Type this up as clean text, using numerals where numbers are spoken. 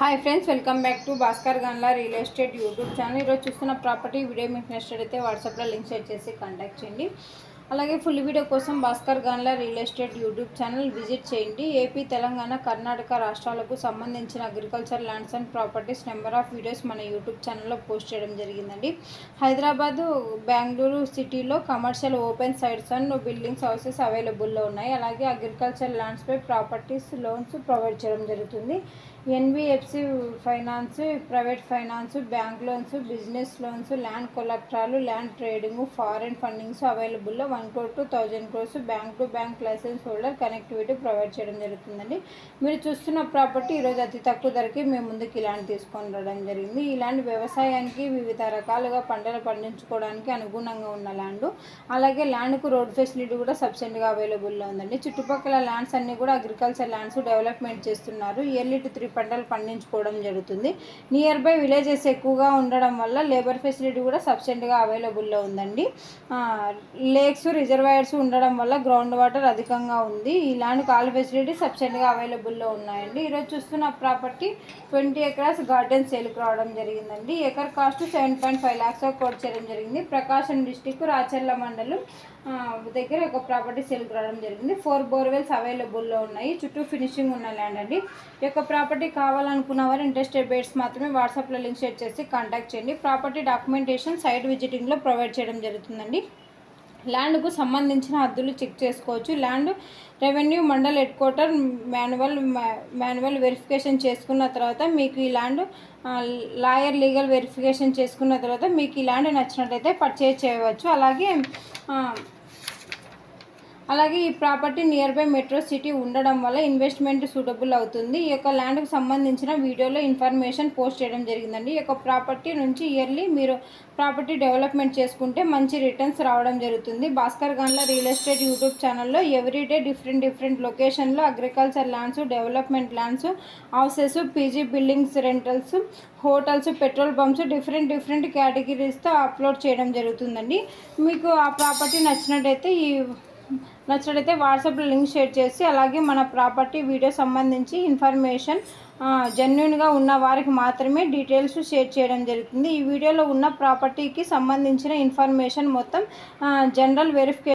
Hi friends, welcome back to Bhaskar Ganla real estate YouTube channel. ఈరోజు చూస్తున్న property video మీకు నచ్చినట్లయితే వాట్సాప్లో లింక్ షేర్ చేసి కాంటాక్ట్ చేయండి. అలాగే ఫుల్ వీడియో కోసం Bhaskar Ganla real estate YouTube channel visit చేయండి. ఏపీ, తెలంగాణ, కర్ణాటక రాష్ట్రాలకు సంబంధించిన agriculture lands and properties number of videos మన యూట్యూబ్ ఛానల్లో పోస్ట్ చేయడం జరిగిందండి. హైదరాబాదు, బెంగళూరు సిటీలో commercial open sites and buildings houses అవైలబుల్లో ఉన్నాయి. అలాగే అగ్రికల్చర్ ల్యాండ్స్పై ప్రాపర్టీస్ లోన్స్ ప్రొవైడ్ చేయడం జరుగుతుంది. NBFC finance, private finance, bank loans, business loans, land కొలెక్టరాలు, ల్యాండ్ ట్రేడింగ్, ఫారెన్ ఫండింగ్స్ అవైలబుల్లో 1 crore to 1000 crores bank to bank licence holder connectivity provide చేయడం జరుగుతుందండి. మీరు చూస్తున్న ప్రాపర్టీ ఈరోజు అతి తక్కువ ధరకి మేము ముందుకు ఈ ల్యాండ్ తీసుకొని రావడం జరిగింది. ఈ ల్యాండ్ వ్యవసాయానికి, వివిధ రకాలుగా పంటలు పండించుకోవడానికి అనుగుణంగా ఉన్న ల్యాండ్. అలాగే ల్యాండ్కు రోడ్ ఫెసిలిటీ కూడా సబ్సిడీగా అవైలబుల్లో ఉందండి. చుట్టుపక్కల ల్యాండ్స్ అన్నీ కూడా అగ్రికల్చర్ ల్యాండ్స్ డెవలప్మెంట్ చేస్తున్నారు. ఇయర్లీ టు 3 పంటలు పండించుకోవడం జరుగుతుంది. నియర్ బై విలేజెస్ ఎక్కువగా ఉండడం వల్ల లేబర్ ఫెసిలిటీ కూడా సబ్సిడీగా అవైలబుల్లో ఉందండి. లేక్స్, రిజర్వాయర్స్ ఉండడం వల్ల గ్రౌండ్ వాటర్ అధికంగా ఉంది. ఈ ల్యాండ్ కాల్ ఫెసిలిటీ సబ్సిడీగా అవైలబుల్లో ఉన్నాయండి. ఈరోజు చూస్తున్న ప్రాపర్టీ 20 acres గార్డెన్ సేల్కి రావడం జరిగిందండి. ఎకర్ కాస్ట్ 7.5 lakhs కోట్ చేయడం జరిగింది. ప్రకాశం డిస్టిక్, రాచర్ల మండలం దగ్గర ఒక ప్రాపర్టీ సేల్కి రావడం జరిగింది. 4 బోర్వెల్స్ అవైలబుల్లో ఉన్నాయి. చుట్టూ ఫినిషింగ్ ఉన్న ల్యాండ్ అండి. ఈ యొక్క ప్రాపర్టీ కావాలనుకున్న వారు ఇంట్రెస్టెడ్ బేట్స్ మాత్రమే వాట్సాప్లో లింక్ షేర్ చేసి కాంటాక్ట్ చేయండి. ప్రాపర్టీ డాక్యుమెంటేషన్ సైట్ విజిటింగ్లో ప్రొవైడ్ చేయడం జరుగుతుందండి. ల్యాండ్కు సంబంధించిన హద్దులు చెక్ చేసుకోవచ్చు. Land revenue mandal head quarter manual verification చేసుకున్న తర్వాత మీకు ఈ ల్యాండ్ లాయర్ లీగల్ వెరిఫికేషన్ చేసుకున్న తర్వాత మీకు ఈ ల్యాండ్ నచ్చినట్లయితే పర్చేజ్ చేయవచ్చు. అలాగే ఈ property near by metro city ఉండడం వల్ల ఇన్వెస్ట్మెంట్ సూటబుల్ అవుతుంది. ఈ యొక్క ల్యాండ్కు సంబంధించిన వీడియోలో ఇన్ఫర్మేషన్ పోస్ట్ చేయడం జరిగిందండి. ఈ యొక్క ప్రాపర్టీ నుంచి ఇయర్లీ మీరు ప్రాపర్టీ డెవలప్మెంట్ చేసుకుంటే మంచి రిటర్న్స్ రావడం జరుగుతుంది. Bhaskar Ganla real estate YouTube ఛానల్లో ఎవ్రీడే డిఫరెంట్ లొకేషన్లో agriculture lands, development lands, houses, PG buildings, rentals, hotels, petrol pumps different కేటగిరీస్తో అప్లోడ్ చేయడం జరుగుతుందండి. మీకు ఆ ప్రాపర్టీ నచ్చినట్టయితే వాట్సాప్లో లింక్ షేర్ చేసి, అలాగే మన ప్రాపర్టీ వీడియో సంబంధించి ఇన్ఫర్మేషన్ జెన్యూన్గా ఉన్న వారికి మాత్రమే డీటెయిల్స్ షేర్ చేయడం జరుగుతుంది. ఈ వీడియోలో ఉన్న ప్రాపర్టీకి సంబంధించిన ఇన్ఫర్మేషన్ మొత్తం జనరల్ వెరిఫికేషన్